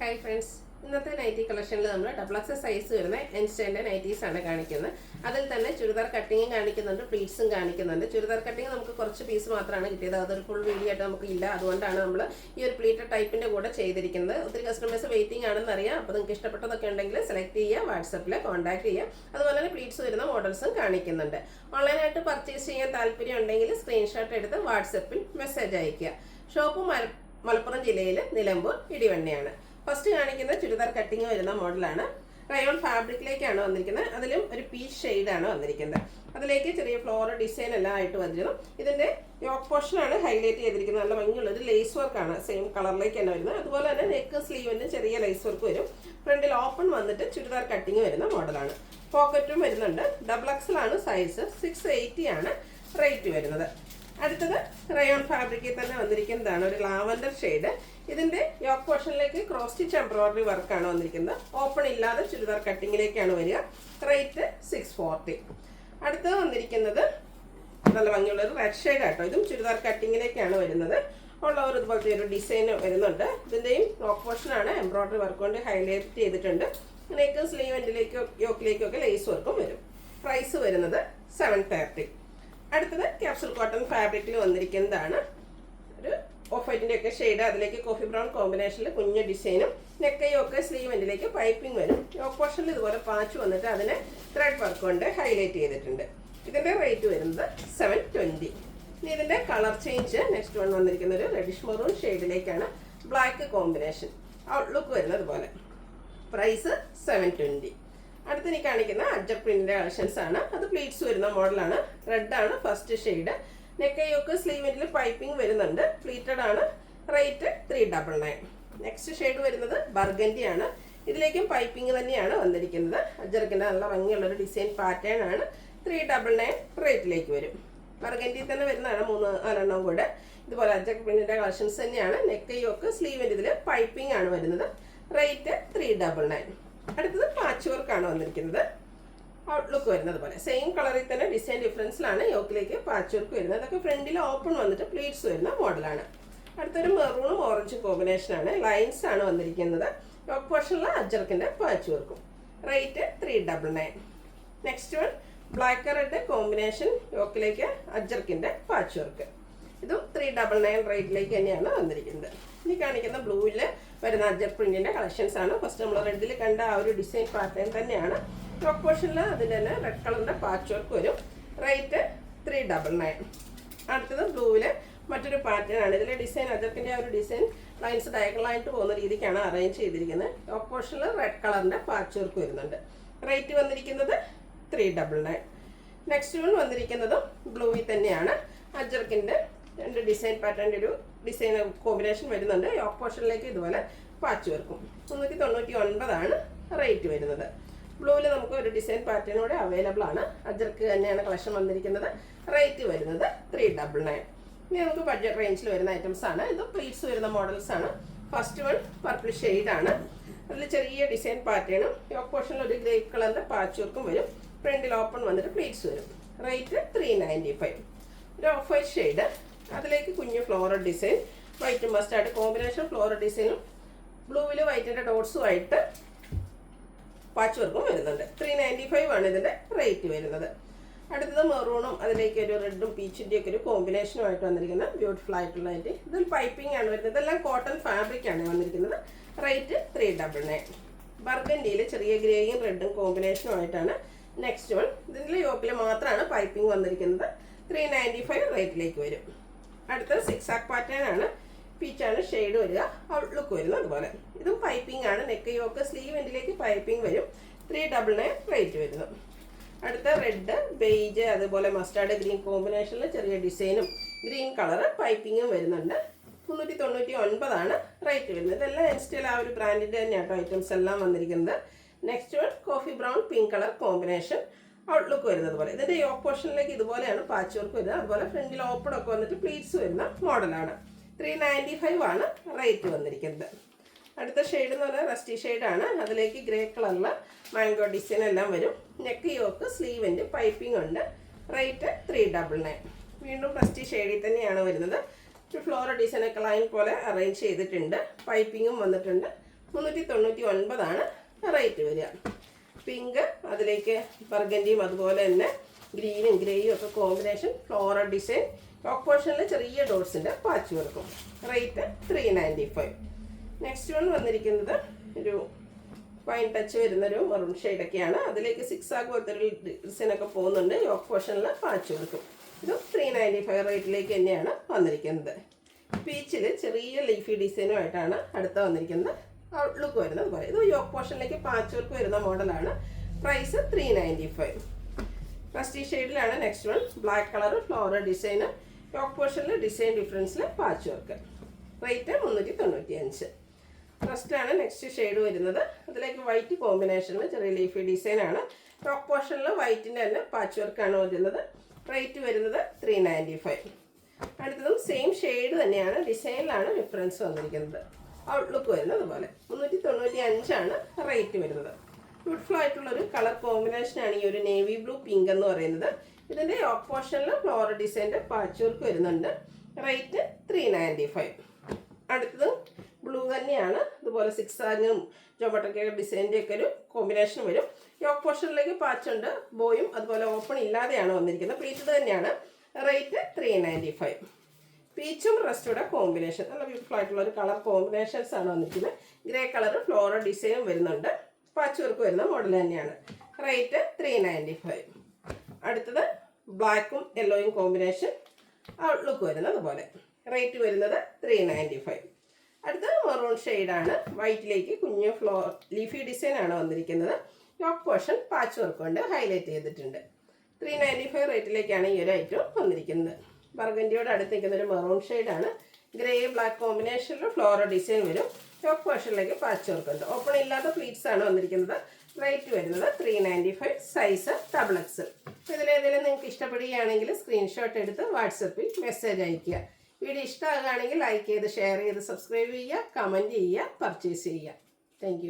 Hi friends, ഇന്നത്തെ nightie കളക്ഷനിൽ നമ്മൾ double X size വരുന്ന ഇൻസ്റ്റൻ്റെ നൈറ്റീസ് ആണ് കാണിക്കുന്നത്. അതിൽ തന്നെ ചുരിദാർ കട്ടിങ്ങും കാണിക്കുന്നുണ്ട്, പ്ലീറ്റ്സും കാണിക്കുന്നുണ്ട്. ചുരിദാർ കട്ടിങ് നമുക്ക് കുറച്ച് പീസ് മാത്രമാണ് കിട്ടിയത്, അതൊരു ഫുൾ വീഡിയോ ആയിട്ട് നമുക്ക് ഇല്ല. അതുകൊണ്ടാണ് നമ്മൾ ഈ ഒരു പ്ലീറ്റഡ് ടൈപ്പിൻ്റെ കൂടെ ചെയ്തിരിക്കുന്നത്. ഒത്തിരി കസ്റ്റമേഴ്സ് വെയിറ്റിംഗ് ആണെന്ന് അറിയാം. അപ്പോൾ നിങ്ങൾക്ക് ഇഷ്ടപ്പെട്ടതൊക്കെ ഉണ്ടെങ്കിൽ സെലക്ട് ചെയ്യുക, വാട്സപ്പിൽ കോൺടാക്ട് ചെയ്യുക. അതുപോലെ തന്നെ പ്ലീറ്റ്സ് വരുന്ന മോഡൽസും കാണിക്കുന്നുണ്ട്. ഓൺലൈനായിട്ട് പർച്ചേസ് ചെയ്യാൻ താല്പര്യം ഉണ്ടെങ്കിൽ സ്ക്രീൻഷോട്ട് എടുത്ത് വാട്സപ്പിൽ മെസ്സേജ് അയയ്ക്കുക. ഷോപ്പ് മലപ്പുറം ജില്ലയിൽ നിലമ്പൂർ ഇടിവണ്ണയാണ്. ഫസ്റ്റ് കാണിക്കുന്ന ചുരിദാർ കട്ടിങ് വരുന്ന മോഡലാണ്. റയോൺ ഫാബ്രിക്കിലേക്കാണ് വന്നിരിക്കുന്നത്. അതിലും ഒരു പീച്ച് ഷെയ്ഡാണ് വന്നിരിക്കുന്നത്. അതിലേക്ക് ചെറിയ ഫ്ലോറൽ ഡിസൈൻ എല്ലാം ആയിട്ട് വന്നിരുന്നു. ഇതിൻ്റെ യോക്ക് പോർഷനാണ് ഹൈലൈറ്റ് ചെയ്തിരിക്കുന്നത്. നല്ല ഭംഗിയുള്ളൊരു ലേസ് വർക്കാണ്, സെയിം കളറിലേക്ക് തന്നെ വരുന്നത്. അതുപോലെ തന്നെ നെക്ക് സ്ലീവിന് ചെറിയ ലേസ് വർക്ക് വരും. ഫ്രണ്ടിൽ ഓപ്പൺ വന്നിട്ട് ചുരിദാർ കട്ടിങ് വരുന്ന മോഡലാണ്. പോക്കറ്റും വരുന്നുണ്ട്. Double എക്സലാണ് size. 680 ആണ് റേറ്റ് വരുന്നത്. അടുത്തത് റയോൺ ഫാബ്രിക്കിൽ തന്നെ വന്നിരിക്കുന്നതാണ് ഒരു ലാവൻഡർ ഷെയ്ഡ്. ഇതിന്റെ യോക്ക് പോർഷനിലേക്ക് ക്രോസ് സ്റ്റിച്ച് എംബ്രോയിഡറി വർക്കാണ് വന്നിരിക്കുന്നത്. ഓപ്പൺ ഇല്ലാതെ ചുരിദാർ കട്ടിങ്ങിലേക്കാണ് വരിക. റേറ്റ് 640. അടുത്തത് വന്നിരിക്കുന്നത് നല്ല ഭംഗിയുള്ള ഒരു റെഡ് ഷെയ്ഡ് ആട്ടോ. ഇതും ചുരിദാർ കട്ടിങ്ങിലേക്കാണ് വരുന്നത്. ഉള്ളവർ ഇതുപോലത്തെ ഒരു ഡിസൈൻ വരുന്നുണ്ട്. ഇതിന്റെയും യോക്ക് പോർഷനാണ് എംബ്രോയിഡറി വർക്ക് കൊണ്ട് ഹൈലൈറ്റ് ചെയ്തിട്ടുണ്ട്. നെക്ക് സ്ലീവ് എൻഡിലേക്കോ യോക്കിലേക്കോ ഒക്കെ ലേസ് വർക്കും വരും. പ്രൈസ് വരുന്നത് 730. അടുത്തത് ക്യാപ്സൂൾ കോട്ടൺ ഫാബ്രിക്കിൽ വന്നിരിക്കുന്നതാണ്. ഒരു ഓഫ് വൈറ്റിൻ്റെ ഒക്കെ ഷെയ്ഡ്, അതിലേക്ക് കോഫി ബ്രൗൺ കോമ്പിനേഷനിൽ കുഞ്ഞ് ഡിസൈനും നെക്കയൊക്കെ സ്ലീവ് എൻഡിലേക്ക് പൈപ്പിംഗ് വരും. യോക്ക് പോർഷനിൽ ഇതുപോലെ പാച്ച് വന്നിട്ട് അതിനെ ത്രെഡ് വർക്ക് കൊണ്ട് ഹൈലൈറ്റ് ചെയ്തിട്ടുണ്ട്. ഇതിൻ്റെ റേറ്റ് വരുന്നത് 720. ഇനി ഇതിൻ്റെ കളർ ചേഞ്ച് നെക്സ്റ്റ് വൺ വന്നിരിക്കുന്ന ഒരു റെഡിഷ് മെറൂൺ ഷെയ്ഡിലേക്കാണ്. ബ്ലാക്ക് കോമ്പിനേഷൻ ഔട്ട്ലുക്ക് വരുന്നത് പോലെ. പ്രൈസ് 720. അടുത്ത് കാണിക്കുന്ന അഡ്ജർ പ്രിന്റിന്റെ കളക്ഷൻസ് ആണ്. അത് പ്ലീറ്റ്സ് വരുന്ന മോഡലാണ്. റെഡ് ആണ് ഫസ്റ്റ് ഷെയ്ഡ്. നെക്കയൊക്കെ സ്ലീവിൽ പൈപ്പിംഗ് വരുന്നുണ്ട്. പ്ലീറ്റഡ് ആണ്. റേറ്റ് 399. നെക്സ്റ്റ് ഷെയ്ഡ് വരുന്നത് ബർഗൻഡി ആണ്. ഇതിലേക്കും പൈപ്പിംഗ് തന്നെയാണ് വന്നിരിക്കുന്നത്. അഡ്ജർക്കിന്റെ നല്ല ഭംഗിയുള്ളൊരു ഡിസൈൻ പാറ്റേൺ ആണ്. 399 റേറ്റിലേക്ക് വരും. ബർഗൻഡി തന്നെ വരുന്നതാണ് 3-4 കൂടെ. ഇതുപോലെ അഡ്ജർ പ്രിന്റിന്റെ കളക്ഷൻസ് തന്നെയാണ്. നെക്കയൊക്കെ സ്ലീവിൻ്റെ ഇതിൽ പൈപ്പിംഗ് ആണ് വരുന്നത്. റേറ്റ് 399. അടുത്തത് പാച്ച് വർക്കാണ് വന്നിരിക്കുന്നത്. ഔട്ട്ലുക്ക് വരുന്നത് പോലെ സെയിം കളറിൽ തന്നെ ഡിസൈൻ ഡിഫറൻസിലാണ് യോക്കിലേക്ക് പാച്ച് വർക്ക് വരുന്നത്. അതൊക്കെ ഫ്രണ്ടിൽ ഓപ്പൺ വന്നിട്ട് പ്ലീറ്റ്സ് വരുന്ന മോഡലാണ്. അടുത്തൊരു മെറൂണും ഓറഞ്ചും കോമ്പിനേഷനാണ്. ലൈൻസ് ആണ് വന്നിരിക്കുന്നത്. യോക്ക് പോർഷനിൽ അജ്ജർക്കിന്റെ പാച്ച് വർക്കും. Rate 399. Next one black red combination, യോക്കിലേക്ക് അജ്ജർക്കിന്റെ പാച്ച് വർക്ക്. ഇതും 399 റേറ്റിലേക്ക് തന്നെയാണ് വന്നിരിക്കുന്നത്. ഇനി കാണിക്കുന്ന ബ്ലൂവിൽ വരുന്ന അഡ്ജർ പ്രിന്റിന്റെ കളക്ഷൻസ് ആണ്. ഫസ്റ്റ് നമ്മൾ റെഡിൽ കണ്ട ആ ഒരു ഡിസൈൻ പാറ്റേൺ തന്നെയാണ്. ടോപ്പ് പോർഷനിൽ അതിൻ്റെ തന്നെ റെഡ് കളറിന്റെ പാച്ച് വർക്ക് വരും. റേറ്റ് 399. അടുത്തത് ബ്ലൂവിൽ മറ്റൊരു പാറ്റേൺ ആണ്. ഇതിലെ ഡിസൈൻ അഡ്ജർക്കിന്റെ ആ ഒരു ഡിസൈൻ ലൈൻസ് ഡയഗണലായിട്ട് പോകുന്ന രീതിക്കാണ് അറേഞ്ച് ചെയ്തിരിക്കുന്നത്. ടോപ്പ് പോർഷനിൽ റെഡ് കളറിന്റെ പാച്ച് വർക്ക് വരുന്നുണ്ട്. റേറ്റ് വന്നിരിക്കുന്നത് 399. നെക്സ്റ്റ് വൺ വന്നിരിക്കുന്നതും ബ്ലൂവിൽ തന്നെയാണ്. അഡ്ജർക്കിന്റെ രണ്ട് ഡിസൈൻ പാറ്റേണിൻ്റെ ഒരു ഡിസൈൻ കോമ്പിനേഷൻ വരുന്നുണ്ട്. യോക്ക് പോർഷനിലേക്ക് ഇതുപോലെ പാച്ച് വർക്കും. 399 ആണ് റേറ്റ് വരുന്നത്. ബ്ലൂവിൽ നമുക്ക് ഒരു ഡിസൈൻ പാറ്റേണോടെ അവൈലബിൾ ആണ്. അജർക്ക് തന്നെയാണ് കളക്ഷൻ വന്നിരിക്കുന്നത്. റേറ്റ് വരുന്നത് 399. ഇനി നമുക്ക് ബഡ്ജറ്റ് റേഞ്ചിൽ വരുന്ന ഐറ്റംസ് ആണ്. ഇത് പ്ലീറ്റ്സ് വരുന്ന മോഡൽസ് ആണ്. ഫസ്റ്റ് വൺ പർപ്പിൾ ഷെയ്ഡ് ആണ്. അതിൽ ചെറിയ ഡിസൈൻ പാറ്റേണും യോക്ക് പോർഷനിൽ ഒരു ഗ്രേ കളറിന്റെ പാച്ച് വർക്കും വരും. ഫ്രണ്ടിൽ ഓപ്പൺ വന്നിട്ട് പ്ലീറ്റ്സ് വരും. റേറ്റ് 395. ഒരു ഓഫ് വൈറ്റ് ഷെയ്ഡ്, അതിലേക്ക് കുഞ്ഞു floral design, white mustard combination floral ഡിസൈനും ബ്ലൂവിൽ വൈറ്റിൻ്റെ ഡോട്ട്സുമായിട്ട് പാച്ച് വർക്കും വരുന്നുണ്ട്. 395 ആണ് ഇതിൻ്റെ റേറ്റ് വരുന്നത്. അടുത്തത് മെറൂണും അതിലേക്ക് ഒരു റെഡും പീച്ചിൻ്റെ ഒക്കെ ഒരു കോമ്പിനേഷനുമായിട്ട് വന്നിരിക്കുന്ന ബ്യൂട്ടിഫുൾ ആയിട്ടുള്ള ഇതിൽ പൈപ്പിംഗ് ആണ് വരുന്നത്. ഇതെല്ലാം കോട്ടൺ ഫാബ്രിക് ആണ് വന്നിരിക്കുന്നത്. റേറ്റ് 399. ബർഗൻഡിയിൽ ചെറിയ ഗ്രേയും റെഡും കോമ്പിനേഷനുമായിട്ടാണ് നെക്സ്റ്റ് വൺ. ഇതിൻ്റെ യോക്കിൽ മാത്രമാണ് പൈപ്പിംഗ് വന്നിരിക്കുന്നത്. 395 റേറ്റിലേക്ക് വരും. അടുത്തത് സിക്സാക് പാറ്റേൺ ആണ്. പീച്ചാണ് ഷെയ്ഡ് വരിക. ഔട്ട്ലുക്ക് വരുന്നത് അതുപോലെ. ഇതും പൈപ്പിംഗ് ആണ്. നെക്ക് യോക്ക് സ്ലീവ് എൻഡിലേക്ക് പൈപ്പിംഗ് വരും. 399 റേറ്റ് വരുന്നു. അടുത്ത റെഡ്, ബെയ്ജ്, അതുപോലെ മസ്റ്റാർഡ് ഗ്രീൻ കോമ്പിനേഷനിൽ ചെറിയ ഡിസൈനും ഗ്രീൻ കളറ് പൈപ്പിങ്ങും വരുന്നുണ്ട്. 399 ആണ് റേറ്റ് വരുന്നത്. ഇതെല്ലാം ഇൻസ്റ്റയിൽ ആ ഒരു ബ്രാൻഡിൻ്റെ തന്നെയാട്ടോ ഐറ്റംസ് എല്ലാം വന്നിരിക്കുന്നത്. Next one coffee brown pink colour combination, outlook വരുന്നത് പോലെ. ഇതിൻ്റെ യോക്ക് പോർഷനിലേക്ക് ഇതുപോലെയാണ് പാച്ച് വർക്ക് വരുന്നത്. അതുപോലെ ഫ്രണ്ടിൽ ഓപ്പൺ ഒക്കെ വന്നിട്ട് പ്ലീറ്റ്സ് വരുന്ന മോഡലാണ്. 395 ആണ് റേറ്റ് വന്നിരിക്കുന്നത്. അടുത്ത ഷെയ്ഡ് എന്ന് പറഞ്ഞാൽ റസ്റ്റി ഷെയ്ഡാണ്. അതിലേക്ക് ഗ്രേ കളറിൽ മാംഗോ ഡിസൈൻ എല്ലാം വരും. നെക്ക് യോക്ക് സ്ലീവിൻ്റെ പൈപ്പിംഗ് ഉണ്ട്. റേറ്റ് 399. വീണ്ടും റസ്റ്റി ഷെയ്ഡിൽ തന്നെയാണ് വരുന്നത്. ഫ്ലോറൽ ഡിസൈനൊക്കെ ലൈൻ പോലെ അറേഞ്ച് ചെയ്തിട്ടുണ്ട്. പൈപ്പിങ്ങും വന്നിട്ടുണ്ട്. 399 റേറ്റ് വരിക. പിങ്ക്, അതിലേക്ക് ബർഗൻഡിയും അതുപോലെ തന്നെ ഗ്രീനും ഗ്രേയും ഒക്കെ കോമ്പിനേഷൻ ഫ്ലോറൽ ഡിസൈൻ. ടോപ്പ് പോർഷനിൽ ചെറിയ ഡോട്ട്സിൻ്റെ പാച്ച് വർക്കും. റേറ്റ് 395. നെക്സ്റ്റ് വൺ വന്നിരിക്കുന്നത് ഒരു വൈൻ ടച്ച് വരുന്നൊരു മെറൂൺ ഷെയ്ഡൊക്കെയാണ്. അതിലേക്ക് സിക്സാഗ് പോലത്തൊരു ഡിസൈനൊക്കെ പോകുന്നുണ്ട്. യോക്ക് പോർഷനിൽ പാച്ച് വർക്കും. ഇത് 395 റേറ്റിലേക്ക് തന്നെയാണ് വന്നിരിക്കുന്നത്. പീച്ചിൽ ചെറിയ ലീഫി ഡിസൈനുമായിട്ടാണ് അടുത്ത വന്നിരിക്കുന്നത്. ഔട്ട്ലുക്ക് വരുന്നത് പോലെ ഇത് യോക്ക് പോർഷനിലേക്ക് പാച്ച് വർക്ക് വരുന്ന മോഡലാണ്. പ്രൈസ് 395. ഫസ്റ്റ് ഷെയ്ഡിലാണ് next one. Black colour floral design. Yoke പോർഷനിൽ ഡിസൈൻ ഡിഫറൻസിൽ പാച്ച് വർക്ക്. റേറ്റ് 395. ഫസ്റ്റാണ് നെക്സ്റ്റ് ഷെയ്ഡ് വരുന്നത്. അതിലേക്ക് വൈറ്റ് കോമ്പിനേഷനിൽ ചെറിയ ലീഫി ഡിസൈനാണ്. ടോപ്പ് പോർഷനിൽ വൈറ്റിൻ്റെ തന്നെ പാച്ച് വർക്കാണ് വരുന്നത്. റേറ്റ് വരുന്നത് 395. അടുത്തതും സെയിം ഷെയ്ഡ് തന്നെയാണ്, ഡിസൈനിലാണ് ഡിഫറൻസ് വന്നിരിക്കുന്നത്. ഔട്ട്ലുക്ക് വരുന്നത് പോലെ 395 റേറ്റ് വരുന്നത്. ബ്യൂട്ടിഫുൾ ആയിട്ടുള്ളൊരു കളർ കോമ്പിനേഷനാണ് ഈ ഒരു നേവി ബ്ലൂ പിങ്ക് എന്ന് പറയുന്നത്. ഇതിൻ്റെ യോക്ക് പോർഷനിൽ ഫ്ലോറൽ ഡിസൈൻ്റെ പാച്ച് വർക്ക് വരുന്നുണ്ട്. റേറ്റ് 395. അടുത്തത് ബ്ലൂ തന്നെയാണ്. ഇതുപോലെ സിക്സാഗും ജോമെട്രിക്കൽ ഡിസൈൻ്റെ ഒക്കെ ഒരു കോമ്പിനേഷൻ വരും. യോക്ക് പോർഷനിലേക്ക് പാച്ചുണ്ട്. ബോയും അതുപോലെ ഓപ്പൺ ഇല്ലാതെയാണ് വന്നിരിക്കുന്നത്. പ്ലീറ്റഡ് തന്നെയാണ്. റേറ്റ് 395. പീച്ചും റെസ്റ്റോടെ കോമ്പിനേഷൻ നല്ല ബ്യൂട്ടിഫുൾ ആയിട്ടുള്ള ഒരു കളർ കോമ്പിനേഷൻസ് ആണ് വന്നിരിക്കുന്നത്. ഗ്രേ കളർ ഫ്ലോറൽ ഡിസൈനും വരുന്നുണ്ട്. പാച്ച് വർക്ക് വരുന്ന മോഡൽ തന്നെയാണ്. റേറ്റ് 395. അടുത്തത് ബ്ലാക്കും യെല്ലോയും കോമ്പിനേഷൻ. ഔട്ട്ലുക്ക് വരുന്നത് പോലെ. റേറ്റ് വരുന്നത് 395. അടുത്തത് മെറൂൺ ഷെയ്ഡാണ്. വൈറ്റിലേക്ക് കുഞ്ഞു ലീഫി ഡിസൈൻ ആണ് വന്നിരിക്കുന്നത്. യോക്ക് പോർഷൻ പാച്ച് വർക്ക് കൊണ്ട് ഹൈലൈറ്റ് ചെയ്തിട്ടുണ്ട്. 395 റേറ്റിലേക്കാണ് ഈ ഒരു ഐറ്റം വന്നിരിക്കുന്നത്. ബർഗൻഡിയോട് അടുത്ത് നിൽക്കുന്ന ഒരു മെറൂൺ ഷെയ്ഡാണ്. ഗ്രേ ബ്ലാക്ക് കോമ്പിനേഷനിൽ ഫ്ലോറൽ ഡിസൈൻ വരും. യോക്ക് പോർഷനിലേക്ക് പാച്ച് വർക്ക് ഉണ്ട്. ഓപ്പൺ ഇല്ലാത്ത പ്ലീറ്റ്സ് ആണ് വന്നിരിക്കുന്നത്. റേറ്റ് വരുന്നത് 395. Size XXL. ഇതിലേതെങ്കിലും നിങ്ങൾക്ക് ഇഷ്ടപ്പെടുകയാണെങ്കിൽ സ്ക്രീൻഷോട്ട് എടുത്ത് വാട്സപ്പിൽ മെസ്സേജ് അയയ്ക്കുക. വീഡിയോ ഇഷ്ടമാകുകയാണെങ്കിൽ ലൈക്ക് ചെയ്ത് ഷെയർ ചെയ്ത് സബ്സ്ക്രൈബ് ചെയ്യുക, കമൻറ്റ് ചെയ്യുക, പർച്ചേസ് ചെയ്യുക. താങ്ക്